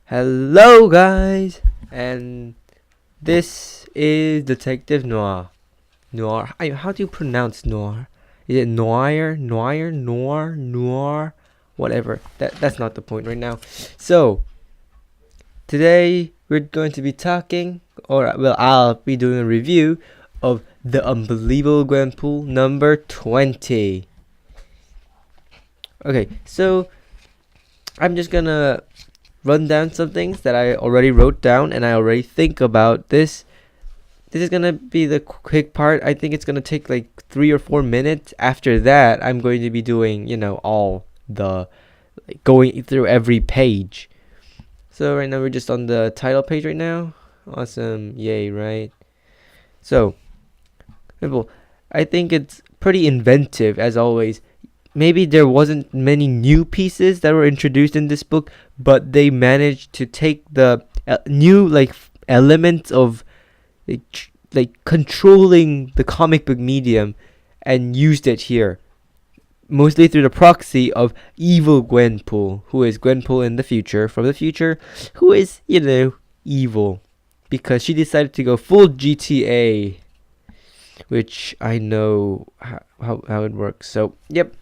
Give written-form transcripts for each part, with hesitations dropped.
Hello, guys, and this is Detective Noire. Noire. How do you pronounce Noire? Is it Noire, Noire, Noire, Noire? Whatever. That's not the point right now. So today we're going to be talking, or well, I'll be doing a review of the Unbelievable Gwenpool number 20. Okay, so I'm just gonna run down some things that I already wrote down and I already think about this. This is gonna be the quick part. I think it's gonna take like 3 or 4 minutes. After that, I'm going to be doing, all the going through every page. So right now we're just on the title page right now. Awesome, yay, right? So, people, I think it's pretty inventive as always. Maybe there wasn't many new pieces that were introduced in this book, but they managed to take the new elements of controlling the comic book medium and used it here, mostly through the proxy of evil Gwenpool, who is Gwenpool in the future, from the future, who is evil because she decided to go full GTA, which I know how it works. So yep.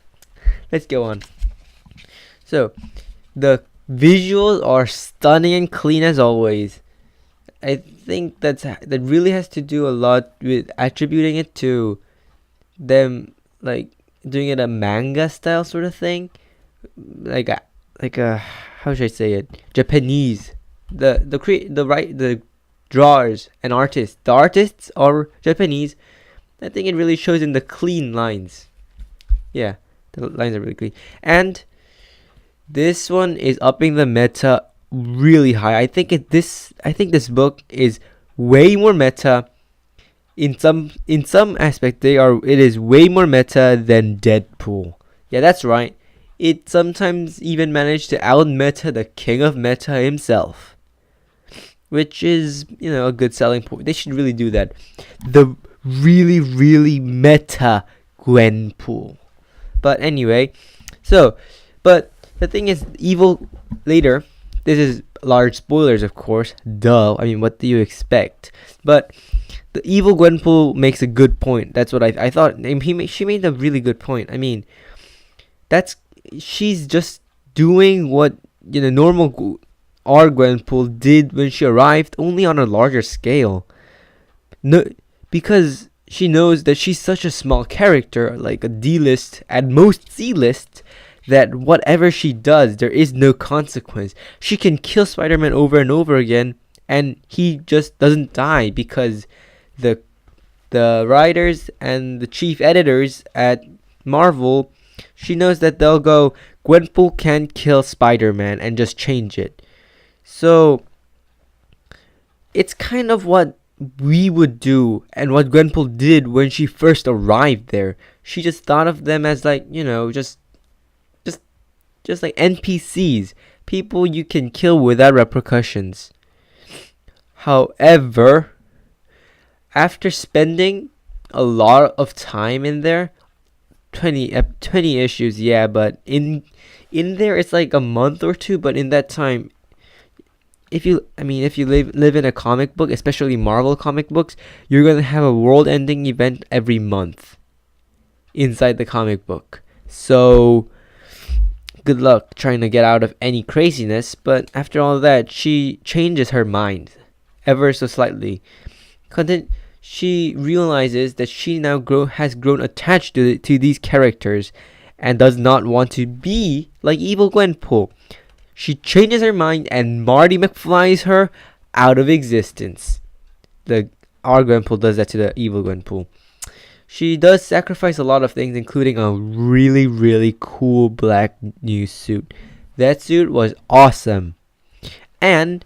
Let's go on. So, the visuals are stunning and clean as always. I think that really has to do a lot with attributing it to them doing it a manga style sort of thing, like a how should I say it? Japanese. The drawers and artists. The artists are Japanese. I think it really shows in the clean lines. Yeah. The lines are really clean. And this one is upping the meta really high. I think this book is way more meta. In some aspect it is way more meta than Deadpool. Yeah, that's right. It sometimes even managed to out meta the king of meta himself, which is, a good selling point. They should really do that. The really, really meta Gwenpool. But anyway, but the thing is, evil later. This is large spoilers, of course. Duh. I mean, what do you expect? But the evil Gwenpool makes a good point. That's what I thought. She made a really good point. I mean, she's just doing what normal our Gwenpool did when she arrived, only on a larger scale. No, because she knows that she's such a small character, like a D-list, at most C-list, that whatever she does, there is no consequence. She can kill Spider-Man over and over again, and he just doesn't die because the writers and the chief editors at Marvel, she knows that they'll go, Gwenpool can kill Spider-Man and just change it. So, it's kind of what we would do and what Gwenpool did when she first arrived there. She just thought of them as just like NPCs, people you can kill without repercussions. However, after spending a lot of time in there, 20 issues, yeah, but in there it's like a month or two, but in that time, if you live in a comic book, especially Marvel comic books, you're going to have a world-ending event every month inside the comic book. So, good luck trying to get out of any craziness. But after all that, she changes her mind ever so slightly. She realizes that she now has grown attached to these characters and does not want to be like evil Gwenpool. She changes her mind and Marty McFly's her out of existence. Our Gwenpool does that to the evil Gwenpool. She does sacrifice a lot of things, including a really, really cool black new suit. That suit was awesome. And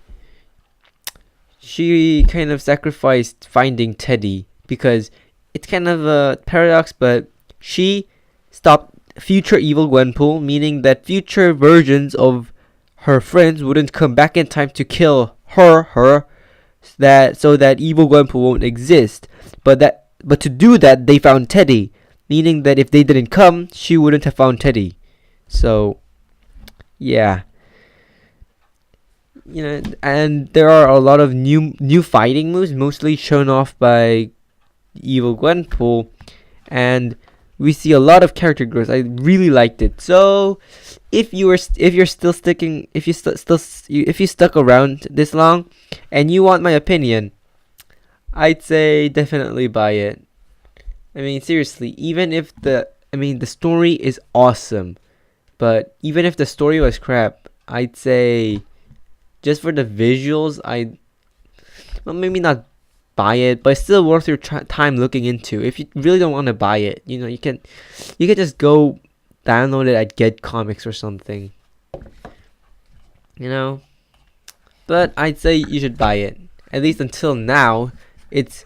she kind of sacrificed finding Teddy because it's kind of a paradox, but she stopped future evil Gwenpool, meaning that future versions of her friends wouldn't come back in time to kill her, so that evil Gwenpool won't exist. But to do that, they found Teddy, meaning that if they didn't come, she wouldn't have found Teddy. So, yeah. and there are a lot of new fighting moves, mostly shown off by evil Gwenpool, and we see a lot of character growth. I really liked it. So if you're still sticking, if you stuck around this long and you want my opinion, I'd say definitely buy it. I mean, seriously, even if the story is awesome, but even if the story was crap, I'd say just for the visuals, well, maybe not buy it, but it's still worth your time looking into. If you really don't want to buy it, you can just go download it at Get Comics or something. But I'd say you should buy it. At least until now, it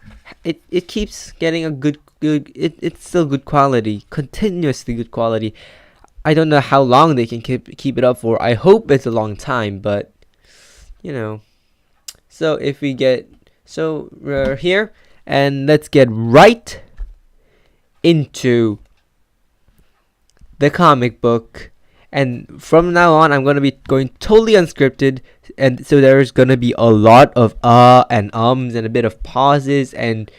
keeps getting a good it's still good quality, continuously good quality. I don't know how long they can keep it up for. I hope it's a long time, but so we're here, and let's get right into the comic book. And from now on, I'm gonna be going totally unscripted, and so there's gonna be a lot of and ums and a bit of pauses and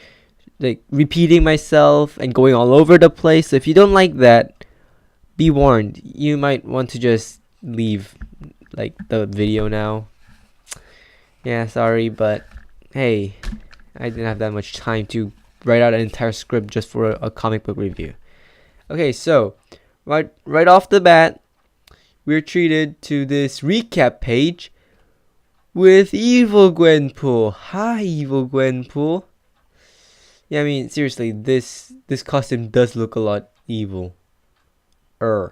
like repeating myself and going all over the place. So if you don't like that, be warned. You might want to just leave like the video now. Yeah, sorry, but hey, I didn't have that much time to write out an entire script just for a comic book review. Okay, so right off the bat, we're treated to this recap page with evil Gwenpool. Hi, evil Gwenpool. Yeah, I mean, seriously, this costume does look a lot evil. Oh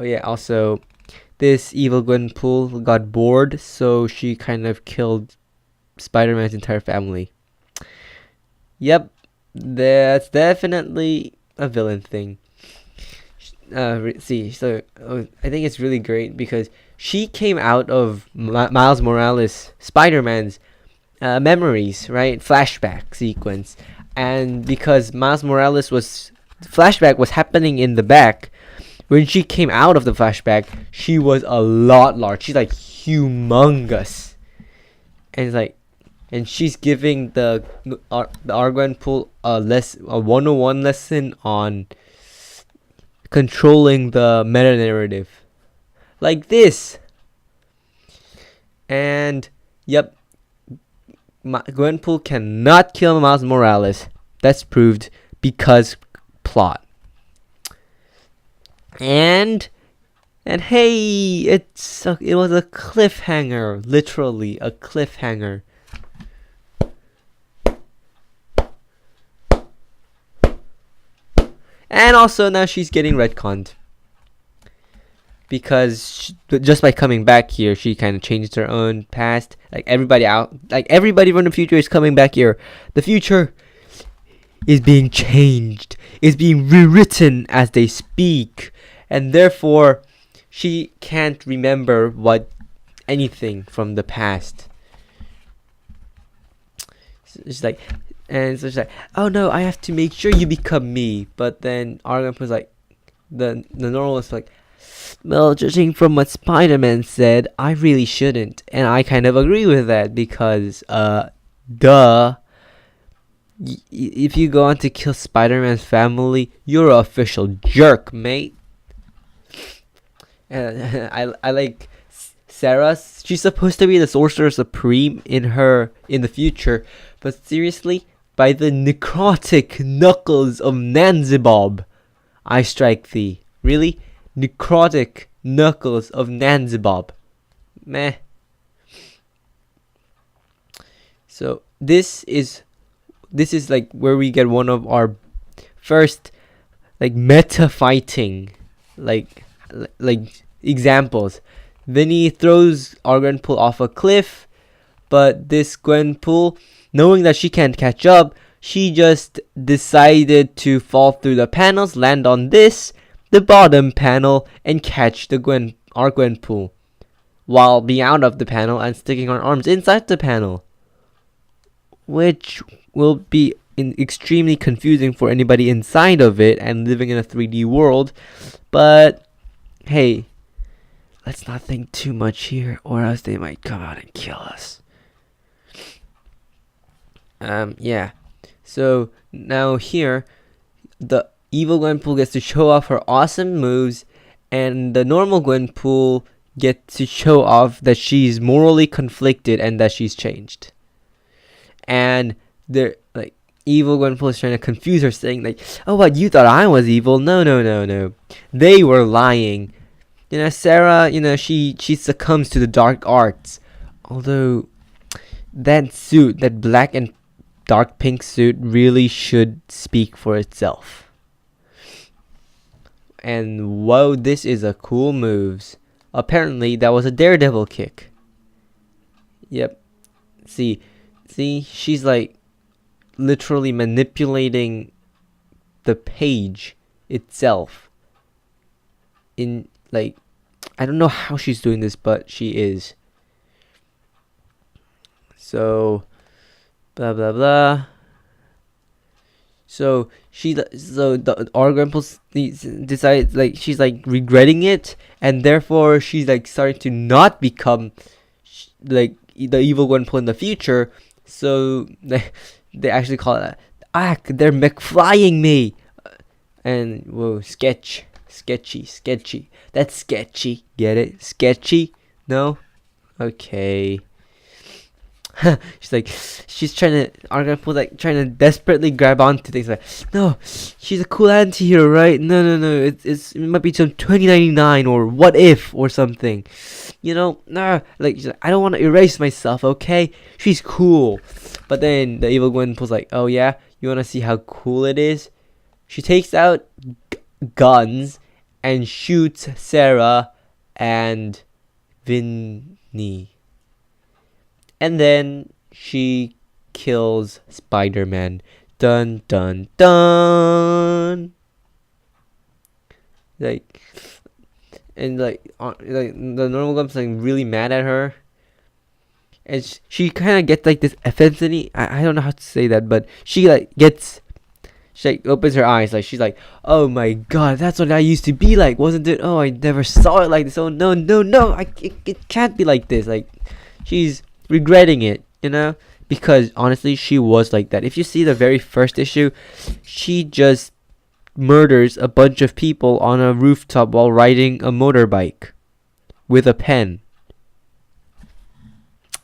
yeah, also, this evil Gwenpool got bored, so she kind of killed Spider-Man's entire family. Yep, that's definitely a villain thing. I think it's really great because she came out of Miles Morales, Spider-Man's memories, right? Flashback sequence. And because Miles Morales flashback was happening in the back, when she came out of the flashback, she was a lot large. She's like humongous. And she's giving the Gwenpool a 101 lesson on controlling the meta narrative, like this. And yep, Gwenpool cannot kill Miles Morales. That's proved because plot. And hey, it was a cliffhanger, literally a cliffhanger. And also now she's getting retconned because just by coming back here, she kind of changed her own past. Like everybody from the future is coming back here. The future is being changed, is being rewritten as they speak, and therefore she can't remember anything from the past. It's like, and so she's like, oh no, I have to make sure you become me. But then Argon was like, the normal was like, well, judging from what Spider-Man said, I really shouldn't. And I kind of agree with that because, duh. If you go on to kill Spider-Man's family, you're an official jerk, mate. And I like Sarah. She's supposed to be the Sorcerer Supreme in the future, but seriously, by the necrotic knuckles of Nanzibob, I strike thee. Really? Necrotic knuckles of Nanzibob. Meh. So this is like where we get one of our first like meta fighting like examples. Vinny throws our Gwenpool off a cliff, but this Gwenpool, knowing that she can't catch up, she just decided to fall through the panels, land on the bottom panel, and catch our Gwenpool, while being out of the panel and sticking her arms inside the panel, which will be extremely confusing for anybody inside of it and living in a 3D world. But hey, let's not think too much here, or else they might come out and kill us. Yeah. So now here, the evil Gwenpool gets to show off her awesome moves, and the normal Gwenpool gets to show off that she's morally conflicted and that she's changed. And they're like, evil Gwenpool is trying to confuse her, saying like, "Oh, what, you thought I was evil? No, no, no, no. They were lying. You know, Sarah. You know, she succumbs to the dark arts. Although that suit, that black and dark pink suit, really should speak for itself." And whoa, this is a cool moves. Apparently, that was a daredevil kick. Yep. See, she's like literally manipulating the page itself. In like, I don't know how she's doing this, but she is. So, blah blah blah. So the Gwenpool decides, like, she's like regretting it, and therefore she's like starting to not become like the evil Gwenpool in the future. So they actually call it they're McFlying me, and whoa, sketchy. That's sketchy. Get it? Sketchy? No? Okay. she's trying to Gwenpool, like trying to desperately grab onto things, like, no, she's a cool anti-hero, right? No, it might be some 2099 or what if or something, you know. Nah, like, she's like, I don't want to erase myself, okay? She's cool. But then the evil Gwenpool's like, oh yeah, you want to see how cool it is? She takes out guns and shoots Sarah and Vinny. And then she kills Spider-Man. Dun dun dun. Like, and like the normal Gump's like really mad at her, and she kind of gets like this epiphany. I don't know how to say that, but she like opens her eyes, like she's like, oh my god, that's what I used to be like, wasn't it? Oh, I never saw it like this. Oh no, it can't be like this. Like, she's regretting it, you know, because honestly she was like that. If you see the very first issue, she just murders a bunch of people on a rooftop while riding a motorbike with a pen.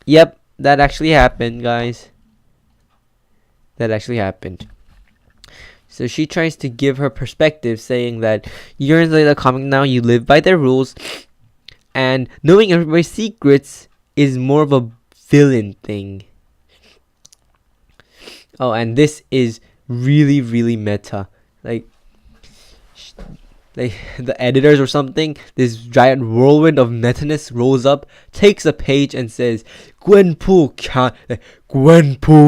Yep, that actually happened, guys. That actually happened. So she tries to give her perspective, saying that you're in the comic now, you live by their rules, and knowing everybody's secrets is more of a villain thing. Oh, and this is really, really meta. Like the editors or something, this giant whirlwind of meta-ness rolls up, takes a page, and says, Gwenpool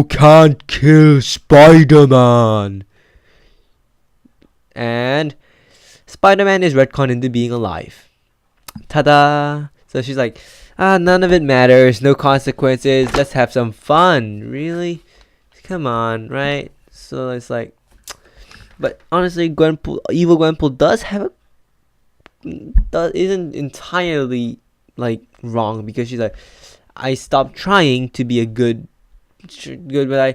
can't kill Spider-Man. And Spider-Man is retconned into being alive. Ta-da! So she's like, none of it matters, no consequences, let's have some fun. Really? Come on, right? So it's like, but honestly, evil Gwenpool isn't entirely like wrong, because she's like, I stopped trying to be a good, but I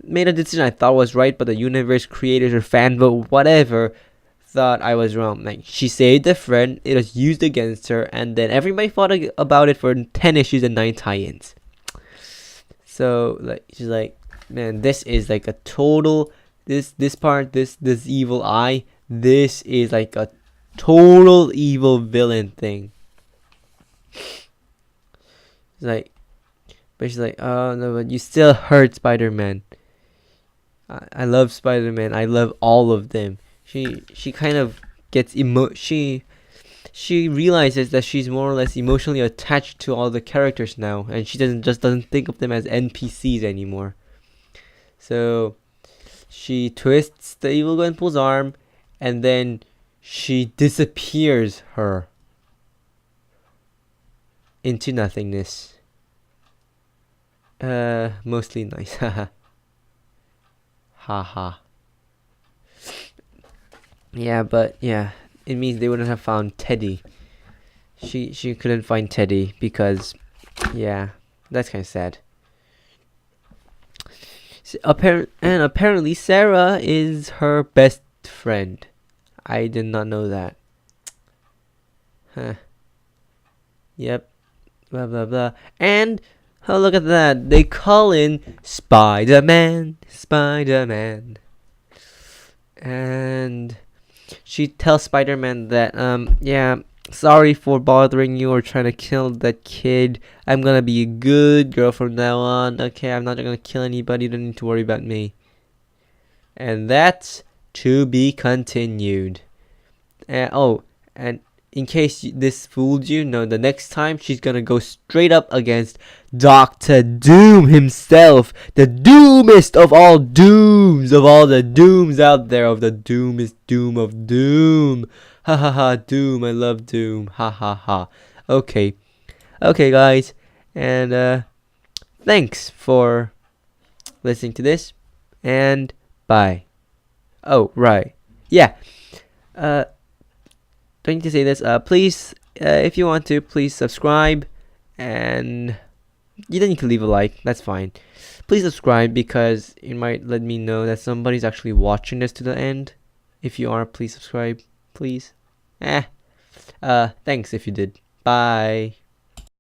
made a decision I thought was right, but the universe creators or fan vote, whatever, thought I was wrong. Like, she saved a friend, it was used against her, and then everybody fought about it for 10 issues and 9 tie-ins. So like, she's like, man, this is like a total, this evil eye, this is like a total evil villain thing. It's like, but she's like, oh no, but you still hurt Spider-Man. I love Spider-Man, I love all of them. She kind of gets she realizes that she's more or less emotionally attached to all the characters now, and she doesn't think of them as NPCs anymore. So she twists the evil Gwenpool's arm, and then she disappears her into nothingness. Mostly nice. Haha. Yeah, but yeah, it means they wouldn't have found Teddy. she couldn't find Teddy because, yeah, that's kind of sad. Apparently Sarah is her best friend. I did not know that. Huh. Yep. Blah blah blah. And oh, look at that. They call in Spider-Man. Spider-Man. And she tells Spider-Man that yeah, sorry for bothering you or trying to kill that kid. I'm gonna be a good girl from now on. Okay, I'm not gonna kill anybody. You don't need to worry about me. And that's to be continued. Oh, and in case this fooled you, no, the next time she's gonna go straight up against Doctor Doom himself, the doomest of all dooms, of all the dooms out there, of the doomest doom of doom. Ha ha ha, Doom, I love Doom. Ha ha ha. Okay, guys, and thanks for listening to this, and bye. Oh, right, yeah. Don't need to say this. Please, if you want to, please subscribe, and you don't need to leave a like. That's fine. Please subscribe because it might let me know that somebody's actually watching this to the end. If you are, please subscribe, please. Thanks if you did. Bye.